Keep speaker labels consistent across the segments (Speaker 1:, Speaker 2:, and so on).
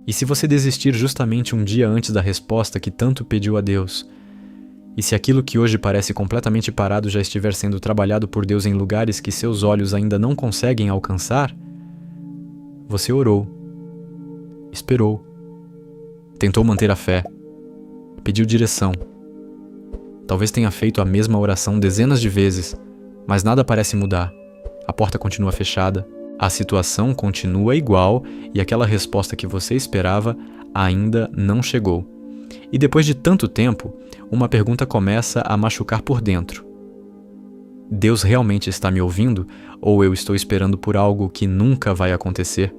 Speaker 1: E se você desistir justamente um dia antes da resposta que tanto pediu a Deus? E se aquilo que hoje parece completamente parado já estiver sendo trabalhado por Deus em lugares que seus olhos ainda não conseguem alcançar? Você orou, esperou, tentou manter a fé, pediu direção. Talvez tenha feito a mesma oração dezenas de vezes, mas nada parece mudar. A porta continua fechada, a situação continua igual e aquela resposta que você esperava ainda não chegou. E depois de tanto tempo, uma pergunta começa a machucar por dentro. Deus realmente está me ouvindo ou eu estou esperando por algo que nunca vai acontecer?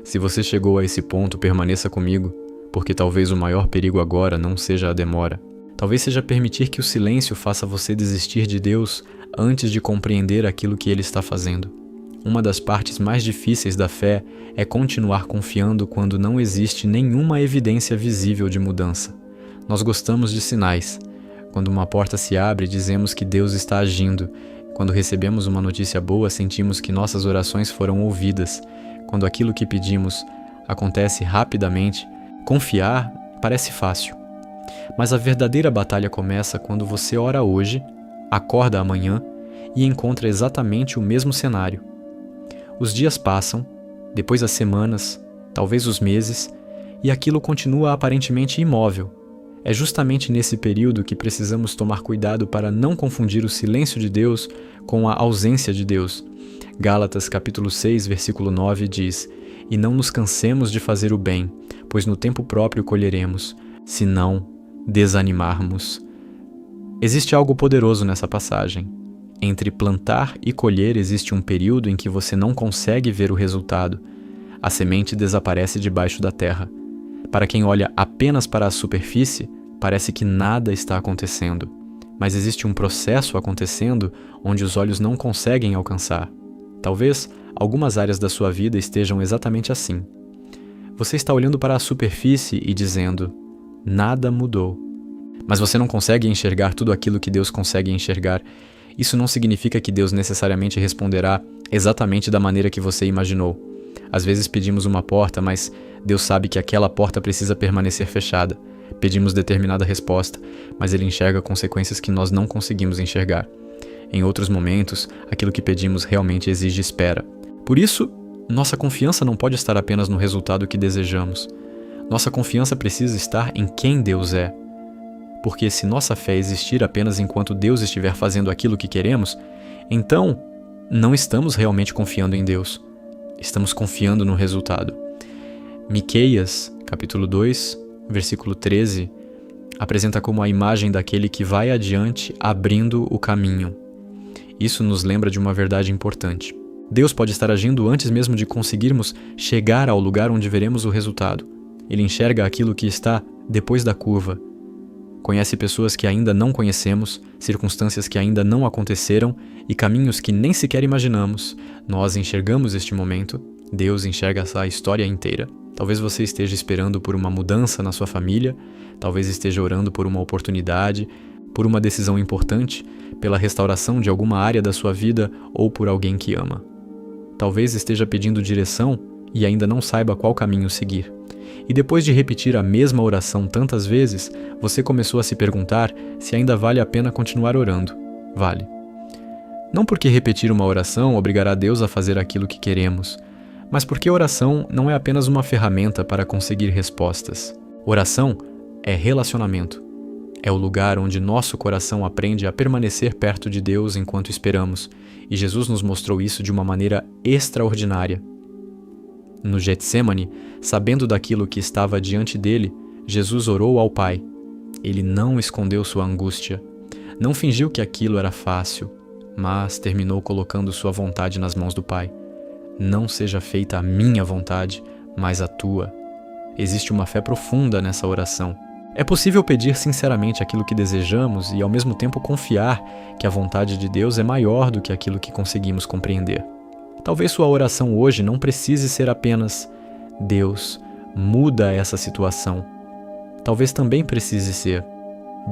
Speaker 1: Se você chegou a esse ponto, permaneça comigo, porque talvez o maior perigo agora não seja a demora. Talvez seja permitir que o silêncio faça você desistir de Deus antes de compreender aquilo que Ele está fazendo. Uma das partes mais difíceis da fé é continuar confiando quando não existe nenhuma evidência visível de mudança. Nós gostamos de sinais. Quando uma porta se abre, dizemos que Deus está agindo. Quando recebemos uma notícia boa, sentimos que nossas orações foram ouvidas. Quando aquilo que pedimos acontece rapidamente, confiar parece fácil. Mas a verdadeira batalha começa quando você ora hoje, acorda amanhã e encontra exatamente o mesmo cenário. Os dias passam, depois as semanas, talvez os meses, e aquilo continua aparentemente imóvel. É justamente nesse período que precisamos tomar cuidado para não confundir o silêncio de Deus com a ausência de Deus. Gálatas capítulo 6, versículo 9 diz: "E não nos cansemos de fazer o bem, pois no tempo próprio colheremos, se não desanimarmos." Existe algo poderoso nessa passagem. Entre plantar e colher existe um período em que você não consegue ver o resultado. A semente desaparece debaixo da terra. Para quem olha apenas para a superfície, parece que nada está acontecendo. Mas existe um processo acontecendo onde os olhos não conseguem alcançar. Talvez algumas áreas da sua vida estejam exatamente assim. Você está olhando para a superfície e dizendo: nada mudou. Mas você não consegue enxergar tudo aquilo que Deus consegue enxergar. Isso não significa que Deus necessariamente responderá exatamente da maneira que você imaginou. Às vezes pedimos uma porta, mas Deus sabe que aquela porta precisa permanecer fechada. Pedimos determinada resposta, mas Ele enxerga consequências que nós não conseguimos enxergar. Em outros momentos, aquilo que pedimos realmente exige espera. Por isso, nossa confiança não pode estar apenas no resultado que desejamos. Nossa confiança precisa estar em quem Deus é. Porque se nossa fé existir apenas enquanto Deus estiver fazendo aquilo que queremos, então não estamos realmente confiando em Deus. Estamos confiando no resultado. Miqueias, capítulo 2, versículo 13, apresenta como a imagem daquele que vai adiante abrindo o caminho. Isso nos lembra de uma verdade importante. Deus pode estar agindo antes mesmo de conseguirmos chegar ao lugar onde veremos o resultado. Ele enxerga aquilo que está depois da curva. Conhece pessoas que ainda não conhecemos, circunstâncias que ainda não aconteceram e caminhos que nem sequer imaginamos. Nós enxergamos este momento, Deus enxerga essa história inteira. Talvez você esteja esperando por uma mudança na sua família, talvez esteja orando por uma oportunidade, por uma decisão importante, pela restauração de alguma área da sua vida ou por alguém que ama. Talvez esteja pedindo direção e ainda não saiba qual caminho seguir. E depois de repetir a mesma oração tantas vezes, você começou a se perguntar se ainda vale a pena continuar orando. Vale. Não porque repetir uma oração obrigará Deus a fazer aquilo que queremos, mas porque oração não é apenas uma ferramenta para conseguir respostas. Oração é relacionamento. É o lugar onde nosso coração aprende a permanecer perto de Deus enquanto esperamos, e Jesus nos mostrou isso de uma maneira extraordinária. No Getsêmani, sabendo daquilo que estava diante dele, Jesus orou ao Pai. Ele não escondeu sua angústia, não fingiu que aquilo era fácil, mas terminou colocando sua vontade nas mãos do Pai. Não seja feita a minha vontade, mas a tua. Existe uma fé profunda nessa oração. É possível pedir sinceramente aquilo que desejamos e ao mesmo tempo confiar que a vontade de Deus é maior do que aquilo que conseguimos compreender. Talvez sua oração hoje não precise ser apenas: Deus, muda essa situação. Talvez também precise ser: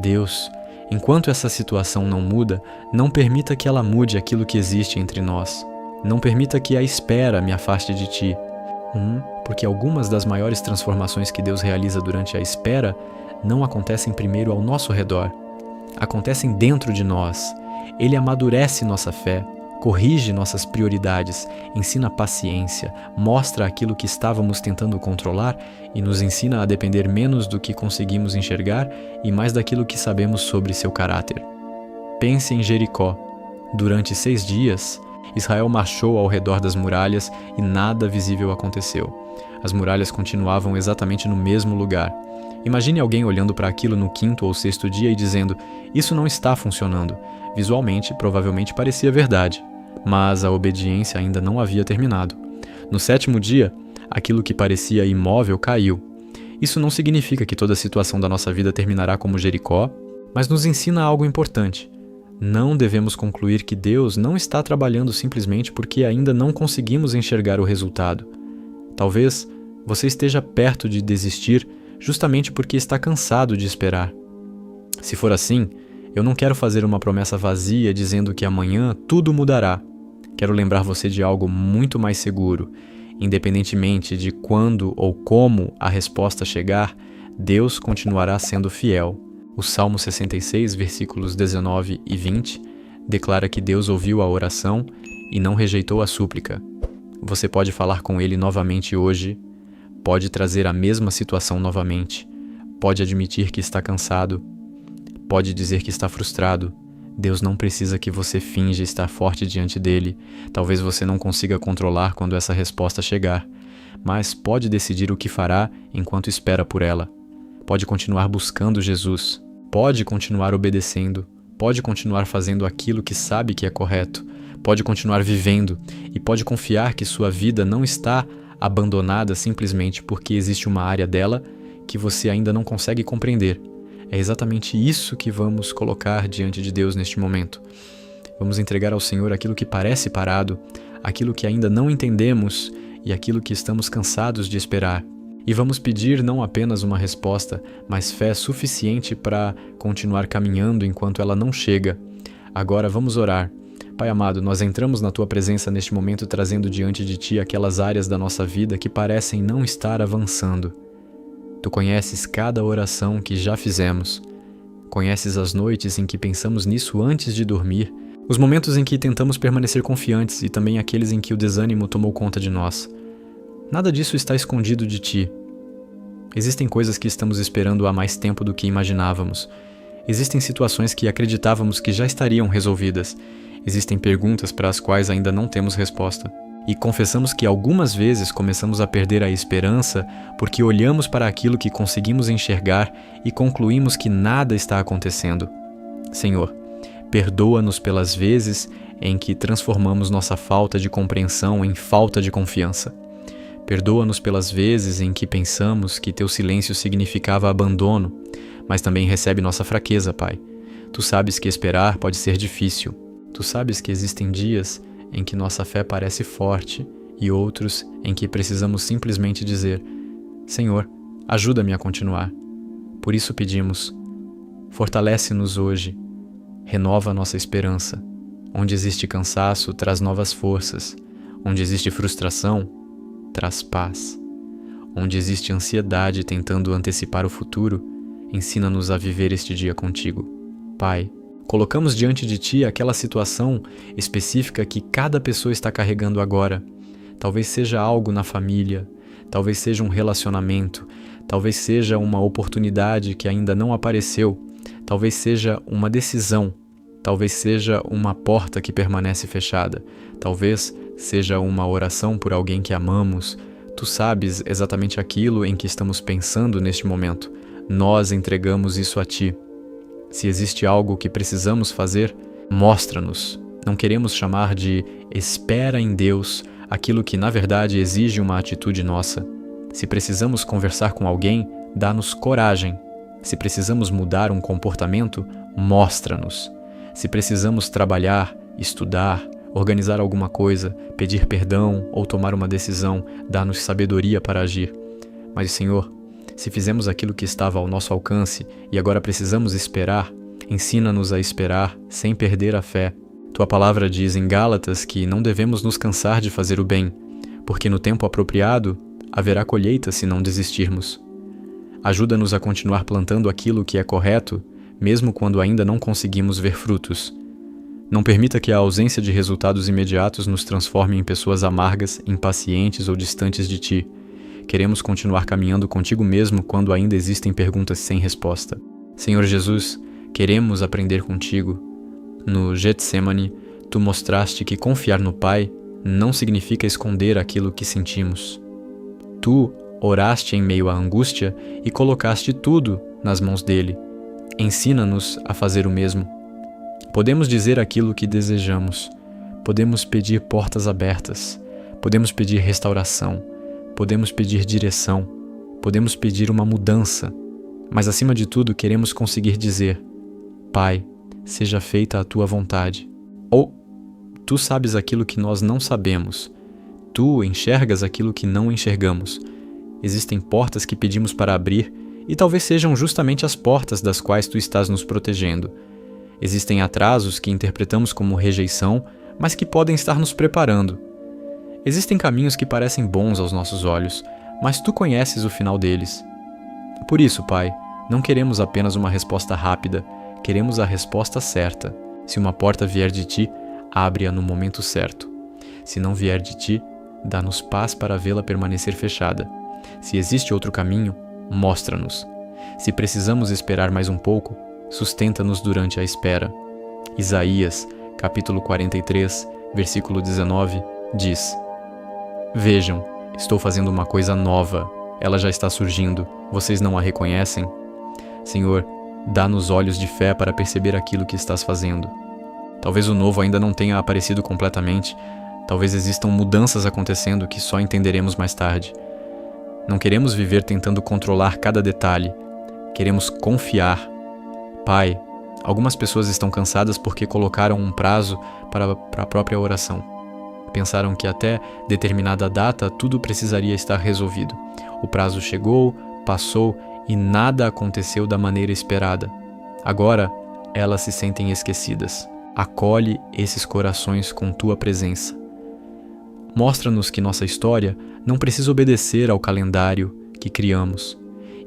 Speaker 1: Deus, enquanto essa situação não muda, não permita que ela mude aquilo que existe entre nós. Não permita que a espera me afaste de ti. porque algumas das maiores transformações que Deus realiza durante a espera não acontecem primeiro ao nosso redor, acontecem dentro de nós. Ele amadurece nossa fé, corrige nossas prioridades, ensina paciência, mostra aquilo que estávamos tentando controlar e nos ensina a depender menos do que conseguimos enxergar e mais daquilo que sabemos sobre seu caráter. Pense em Jericó. Durante 6 dias, Israel marchou ao redor das muralhas e nada visível aconteceu. As muralhas continuavam exatamente no mesmo lugar. Imagine alguém olhando para aquilo no 5º ou 6º dia e dizendo: "Isso não está funcionando." Visualmente, provavelmente parecia verdade, mas a obediência ainda não havia terminado. No 7º dia, aquilo que parecia imóvel caiu. Isso não significa que toda a situação da nossa vida terminará como Jericó, mas nos ensina algo importante. Não devemos concluir que Deus não está trabalhando simplesmente porque ainda não conseguimos enxergar o resultado. Talvez você esteja perto de desistir justamente porque está cansado de esperar. Se for assim, eu não quero fazer uma promessa vazia dizendo que amanhã tudo mudará. Quero lembrar você de algo muito mais seguro. Independentemente de quando ou como a resposta chegar, Deus continuará sendo fiel. O Salmo 66, versículos 19 e 20, declara que Deus ouviu a oração e não rejeitou a súplica. Você pode falar com Ele novamente hoje, pode trazer a mesma situação novamente, pode admitir que está cansado, pode dizer que está frustrado. Deus não precisa que você finja estar forte diante dele. Talvez você não consiga controlar quando essa resposta chegar, mas pode decidir o que fará enquanto espera por ela. Pode continuar buscando Jesus, pode continuar obedecendo, pode continuar fazendo aquilo que sabe que é correto, pode continuar vivendo e pode confiar que sua vida não está abandonada simplesmente porque existe uma área dela que você ainda não consegue compreender. É exatamente isso que vamos colocar diante de Deus neste momento. Vamos entregar ao Senhor aquilo que parece parado, aquilo que ainda não entendemos e aquilo que estamos cansados de esperar. E vamos pedir não apenas uma resposta, mas fé suficiente para continuar caminhando enquanto ela não chega. Agora vamos orar. Pai amado, nós entramos na Tua presença neste momento trazendo diante de Ti aquelas áreas da nossa vida que parecem não estar avançando. Tu conheces cada oração que já fizemos. Conheces as noites em que pensamos nisso antes de dormir, os momentos em que tentamos permanecer confiantes e também aqueles em que o desânimo tomou conta de nós. Nada disso está escondido de Ti. Existem coisas que estamos esperando há mais tempo do que imaginávamos. Existem situações que acreditávamos que já estariam resolvidas. Existem perguntas para as quais ainda não temos resposta. E confessamos que algumas vezes começamos a perder a esperança porque olhamos para aquilo que conseguimos enxergar e concluímos que nada está acontecendo. Senhor, perdoa-nos pelas vezes em que transformamos nossa falta de compreensão em falta de confiança. Perdoa-nos pelas vezes em que pensamos que Teu silêncio significava abandono, mas também recebe nossa fraqueza, Pai. Tu sabes que esperar pode ser difícil. Tu sabes que existem dias em que nossa fé parece forte e outros em que precisamos simplesmente dizer: Senhor, ajuda-me a continuar. Por isso pedimos, fortalece-nos hoje, renova nossa esperança. Onde existe cansaço, traz novas forças. Onde existe frustração, traz paz. Onde existe ansiedade tentando antecipar o futuro, ensina-nos a viver este dia contigo. Pai, colocamos diante de Ti aquela situação específica que cada pessoa está carregando agora. Talvez seja algo na família, talvez seja um relacionamento, talvez seja uma oportunidade que ainda não apareceu, talvez seja uma decisão, talvez seja uma porta que permanece fechada, talvez seja uma oração por alguém que amamos. Tu sabes exatamente aquilo em que estamos pensando neste momento. Nós entregamos isso a Ti. Se existe algo que precisamos fazer, mostra-nos. Não queremos chamar de espera em Deus aquilo que na verdade exige uma atitude nossa. Se precisamos conversar com alguém, dá-nos coragem. Se precisamos mudar um comportamento, mostra-nos. Se precisamos trabalhar, estudar, organizar alguma coisa, pedir perdão ou tomar uma decisão, dá-nos sabedoria para agir. Mas, Senhor, se fizemos aquilo que estava ao nosso alcance e agora precisamos esperar, ensina-nos a esperar sem perder a fé. Tua palavra diz em Gálatas que não devemos nos cansar de fazer o bem, porque no tempo apropriado haverá colheita se não desistirmos. Ajuda-nos a continuar plantando aquilo que é correto, mesmo quando ainda não conseguimos ver frutos. Não permita que a ausência de resultados imediatos nos transforme em pessoas amargas, impacientes ou distantes de ti. Queremos continuar caminhando contigo mesmo quando ainda existem perguntas sem resposta. Senhor Jesus, queremos aprender contigo. No Getsemane, tu mostraste que confiar no Pai não significa esconder aquilo que sentimos. Tu oraste em meio à angústia e colocaste tudo nas mãos dele. Ensina-nos a fazer o mesmo. Podemos dizer aquilo que desejamos. Podemos pedir portas abertas. Podemos pedir restauração. Podemos pedir direção. Podemos pedir uma mudança. Mas acima de tudo, queremos conseguir dizer: Pai, seja feita a tua vontade. Ou, tu sabes aquilo que nós não sabemos. Tu enxergas aquilo que não enxergamos. Existem portas que pedimos para abrir e talvez sejam justamente as portas das quais tu estás nos protegendo. Existem atrasos que interpretamos como rejeição, mas que podem estar nos preparando. Existem caminhos que parecem bons aos nossos olhos, mas tu conheces o final deles. Por isso, Pai, não queremos apenas uma resposta rápida, queremos a resposta certa. Se uma porta vier de ti, abre-a no momento certo. Se não vier de ti, dá-nos paz para vê-la permanecer fechada. Se existe outro caminho, mostra-nos. Se precisamos esperar mais um pouco, sustenta-nos durante a espera. Isaías, capítulo 43, versículo 19, diz: Vejam, estou fazendo uma coisa nova. Ela já está surgindo. Vocês não a reconhecem? Senhor, dá-nos olhos de fé para perceber aquilo que estás fazendo. Talvez o novo ainda não tenha aparecido completamente. Talvez existam mudanças acontecendo que só entenderemos mais tarde. Não queremos viver tentando controlar cada detalhe. Queremos confiar. Pai, algumas pessoas estão cansadas porque colocaram um prazo para a própria oração. Pensaram que até determinada data tudo precisaria estar resolvido. O prazo chegou, passou e nada aconteceu da maneira esperada. Agora, elas se sentem esquecidas. Acolhe esses corações com tua presença. Mostra-nos que nossa história não precisa obedecer ao calendário que criamos.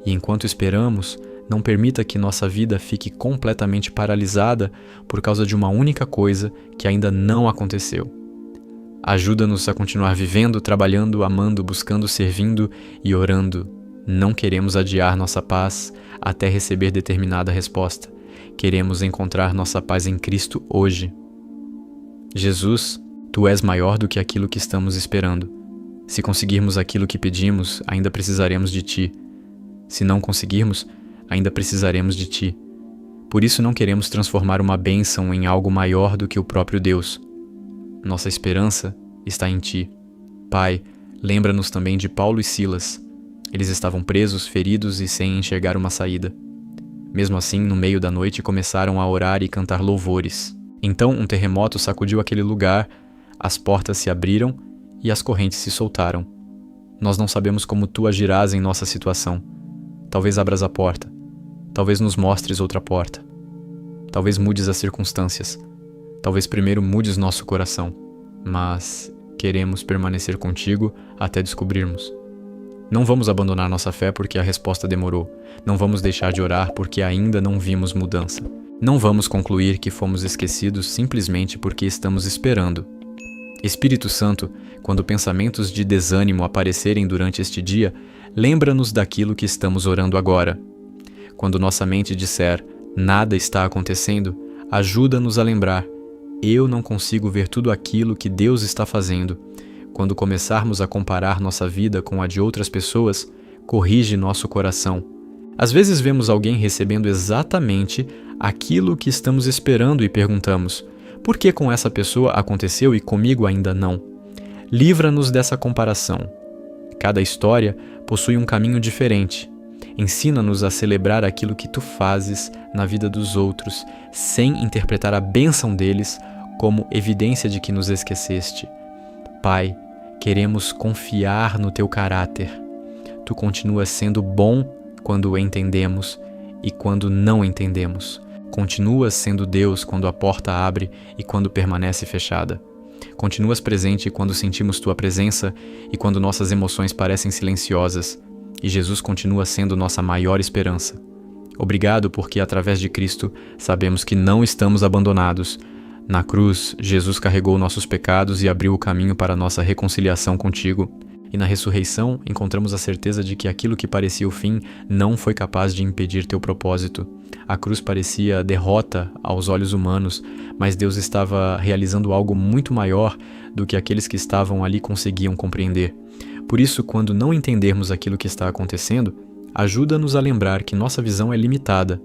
Speaker 1: E enquanto esperamos, não permita que nossa vida fique completamente paralisada por causa de uma única coisa que ainda não aconteceu. Ajuda-nos a continuar vivendo, trabalhando, amando, buscando, servindo e orando. Não queremos adiar nossa paz até receber determinada resposta. Queremos encontrar nossa paz em Cristo hoje. Jesus, tu és maior do que aquilo que estamos esperando. Se conseguirmos aquilo que pedimos, ainda precisaremos de ti. Se não conseguirmos, ainda precisaremos de ti. Por isso não queremos transformar uma bênção em algo maior do que o próprio Deus. Nossa esperança está em ti. Pai, lembra-nos também de Paulo e Silas. Eles estavam presos, feridos e sem enxergar uma saída. Mesmo assim, no meio da noite, começaram a orar e cantar louvores. Então um terremoto sacudiu aquele lugar, as portas se abriram e as correntes se soltaram. Nós não sabemos como tu agirás em nossa situação. Talvez abras a porta. Talvez nos mostres outra porta. Talvez mudes as circunstâncias. Talvez primeiro mudes nosso coração. Mas queremos permanecer contigo até descobrirmos. Não vamos abandonar nossa fé porque a resposta demorou. Não vamos deixar de orar porque ainda não vimos mudança. Não vamos concluir que fomos esquecidos simplesmente porque estamos esperando. Espírito Santo, quando pensamentos de desânimo aparecerem durante este dia, lembra-nos daquilo que estamos orando agora. Quando nossa mente disser, nada está acontecendo, ajuda-nos a lembrar, eu não consigo ver tudo aquilo que Deus está fazendo. Quando começarmos a comparar nossa vida com a de outras pessoas, corrige nosso coração. Às vezes vemos alguém recebendo exatamente aquilo que estamos esperando e perguntamos, por que com essa pessoa aconteceu e comigo ainda não? Livra-nos dessa comparação. Cada história possui um caminho diferente. Ensina-nos a celebrar aquilo que tu fazes na vida dos outros, sem interpretar a bênção deles como evidência de que nos esqueceste. Pai, queremos confiar no teu caráter. Tu continuas sendo bom quando o entendemos e quando não entendemos. Continuas sendo Deus quando a porta abre e quando permanece fechada. Continuas presente quando sentimos tua presença e quando nossas emoções parecem silenciosas, e Jesus continua sendo nossa maior esperança. Obrigado porque, através de Cristo, sabemos que não estamos abandonados. Na cruz, Jesus carregou nossos pecados e abriu o caminho para nossa reconciliação contigo. E na ressurreição, encontramos a certeza de que aquilo que parecia o fim não foi capaz de impedir teu propósito. A cruz parecia derrota aos olhos humanos, mas Deus estava realizando algo muito maior do que aqueles que estavam ali conseguiam compreender. Por isso, quando não entendermos aquilo que está acontecendo, ajuda-nos a lembrar que nossa visão é limitada,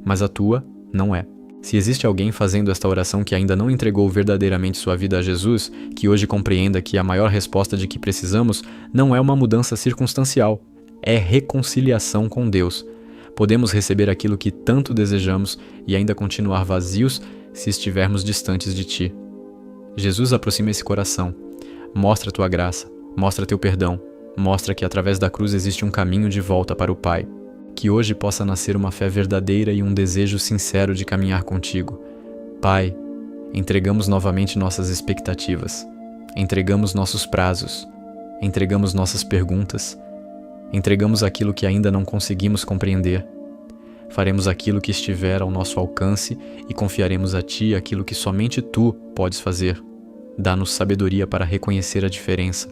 Speaker 1: mas a tua não é. Se existe alguém fazendo esta oração que ainda não entregou verdadeiramente sua vida a Jesus, que hoje compreenda que a maior resposta de que precisamos não é uma mudança circunstancial, é reconciliação com Deus. Podemos receber aquilo que tanto desejamos e ainda continuar vazios se estivermos distantes de Ti. Jesus, aproxima esse coração, mostra Tua graça, mostra Teu perdão, mostra que através da cruz existe um caminho de volta para o Pai. Que hoje possa nascer uma fé verdadeira e um desejo sincero de caminhar contigo. Pai, entregamos novamente nossas expectativas, entregamos nossos prazos, entregamos nossas perguntas, entregamos aquilo que ainda não conseguimos compreender. Faremos aquilo que estiver ao nosso alcance e confiaremos a Ti aquilo que somente Tu podes fazer. Dá-nos sabedoria para reconhecer a diferença.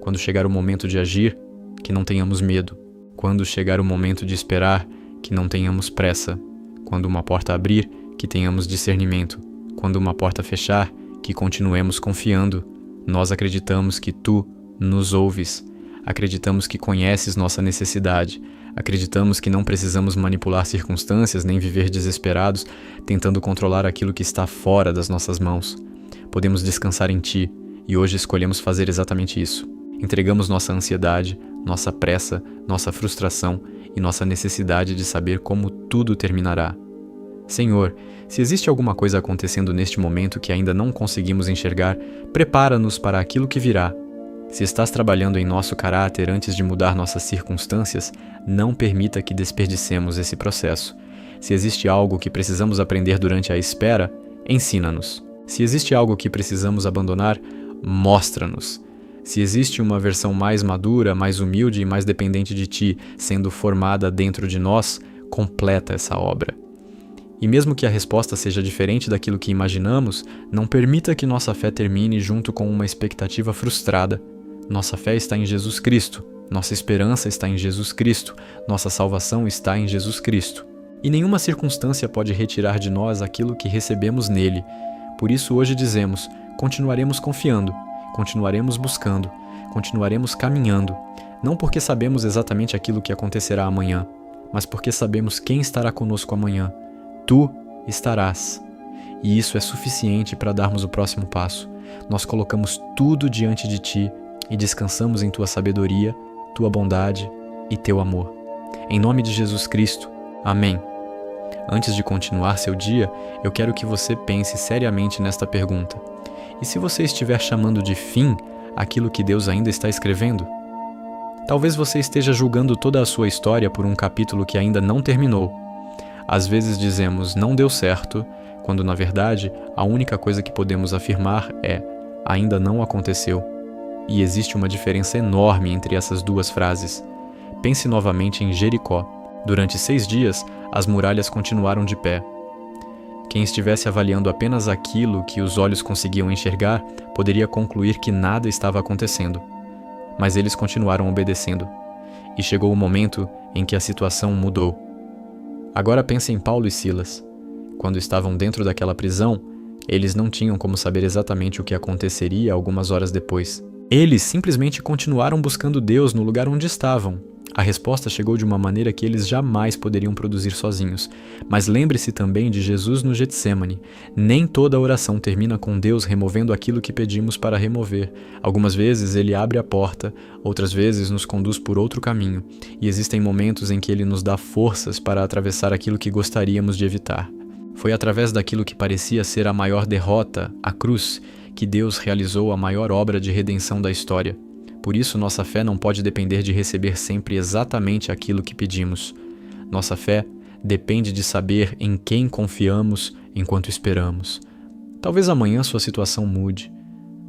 Speaker 1: Quando chegar o momento de agir, que não tenhamos medo. Quando chegar o momento de esperar, que não tenhamos pressa. Quando uma porta abrir, que tenhamos discernimento. Quando uma porta fechar, que continuemos confiando. Nós acreditamos que Tu nos ouves. Acreditamos que conheces nossa necessidade. Acreditamos que não precisamos manipular circunstâncias nem viver desesperados, tentando controlar aquilo que está fora das nossas mãos. Podemos descansar em Ti, e hoje escolhemos fazer exatamente isso. Entregamos nossa ansiedade, nossa pressa, nossa frustração e nossa necessidade de saber como tudo terminará. Senhor, se existe alguma coisa acontecendo neste momento que ainda não conseguimos enxergar, prepara-nos para aquilo que virá. Se estás trabalhando em nosso caráter antes de mudar nossas circunstâncias, não permita que desperdicemos esse processo. Se existe algo que precisamos aprender durante a espera, ensina-nos. Se existe algo que precisamos abandonar, mostra-nos. Se existe uma versão mais madura, mais humilde e mais dependente de Ti sendo formada dentro de nós, completa essa obra. E mesmo que a resposta seja diferente daquilo que imaginamos, não permita que nossa fé termine junto com uma expectativa frustrada. Nossa fé está em Jesus Cristo, nossa esperança está em Jesus Cristo, nossa salvação está em Jesus Cristo. E nenhuma circunstância pode retirar de nós aquilo que recebemos nele. Por isso hoje dizemos, continuaremos confiando. Continuaremos buscando, continuaremos caminhando, não porque sabemos exatamente aquilo que acontecerá amanhã, mas porque sabemos quem estará conosco amanhã. Tu estarás. E isso é suficiente para darmos o próximo passo. Nós colocamos tudo diante de Ti e descansamos em Tua sabedoria, Tua bondade e Teu amor. Em nome de Jesus Cristo. Amém. Antes de continuar seu dia, eu quero que você pense seriamente nesta pergunta. E se você estiver chamando de fim aquilo que Deus ainda está escrevendo? Talvez você esteja julgando toda a sua história por um capítulo que ainda não terminou. Às vezes dizemos não deu certo, quando na verdade a única coisa que podemos afirmar é ainda não aconteceu. E existe uma diferença enorme entre essas duas frases. Pense novamente em Jericó. Durante 6 dias, as muralhas continuaram de pé. Quem estivesse avaliando apenas aquilo que os olhos conseguiam enxergar, poderia concluir que nada estava acontecendo. Mas eles continuaram obedecendo. E chegou o momento em que a situação mudou. Agora pense em Paulo e Silas. Quando estavam dentro daquela prisão, eles não tinham como saber exatamente o que aconteceria algumas horas depois. Eles simplesmente continuaram buscando Deus no lugar onde estavam. A resposta chegou de uma maneira que eles jamais poderiam produzir sozinhos. Mas lembre-se também de Jesus no Getsêmani. Nem toda oração termina com Deus removendo aquilo que pedimos para remover. Algumas vezes Ele abre a porta, outras vezes nos conduz por outro caminho. E existem momentos em que Ele nos dá forças para atravessar aquilo que gostaríamos de evitar. Foi através daquilo que parecia ser a maior derrota, a cruz, que Deus realizou a maior obra de redenção da história. Por isso, nossa fé não pode depender de receber sempre exatamente aquilo que pedimos. Nossa fé depende de saber em quem confiamos enquanto esperamos. Talvez amanhã sua situação mude.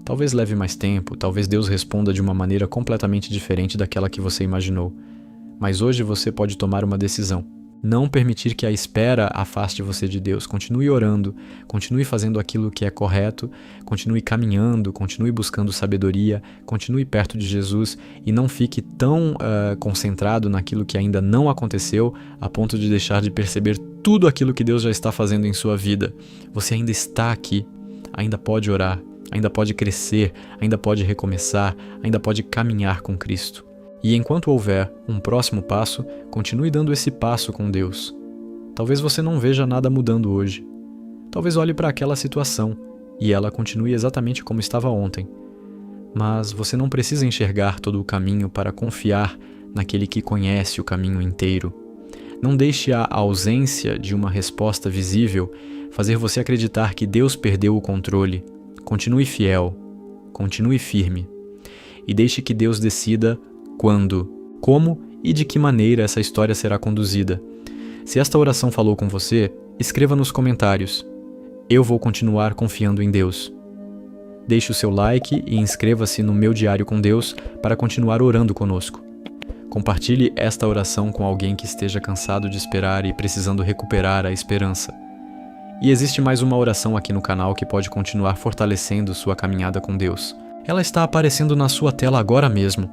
Speaker 1: Talvez leve mais tempo, talvez Deus responda de uma maneira completamente diferente daquela que você imaginou. Mas hoje você pode tomar uma decisão. Não permitir que a espera afaste você de Deus. Continue orando, continue fazendo aquilo que é correto, continue caminhando, continue buscando sabedoria, continue perto de Jesus e não fique tão concentrado naquilo que ainda não aconteceu a ponto de deixar de perceber tudo aquilo que Deus já está fazendo em sua vida. Você ainda está aqui, ainda pode orar, ainda pode crescer, ainda pode recomeçar, ainda pode caminhar com Cristo. E enquanto houver um próximo passo, continue dando esse passo com Deus. Talvez você não veja nada mudando hoje. Talvez olhe para aquela situação e ela continue exatamente como estava ontem. Mas você não precisa enxergar todo o caminho para confiar naquele que conhece o caminho inteiro. Não deixe a ausência de uma resposta visível fazer você acreditar que Deus perdeu o controle. Continue fiel, continue firme e deixe que Deus decida quando, como e de que maneira essa história será conduzida. Se esta oração falou com você, escreva nos comentários. Eu vou continuar confiando em Deus. Deixe o seu like e inscreva-se no Meu Diário com Deus para continuar orando conosco. Compartilhe esta oração com alguém que esteja cansado de esperar e precisando recuperar a esperança. E existe mais uma oração aqui no canal que pode continuar fortalecendo sua caminhada com Deus. Ela está aparecendo na sua tela agora mesmo.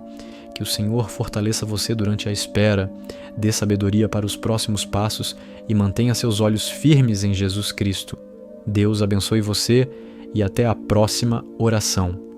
Speaker 1: Que o Senhor fortaleça você durante a espera, dê sabedoria para os próximos passos e mantenha seus olhos firmes em Jesus Cristo. Deus abençoe você e até a próxima oração.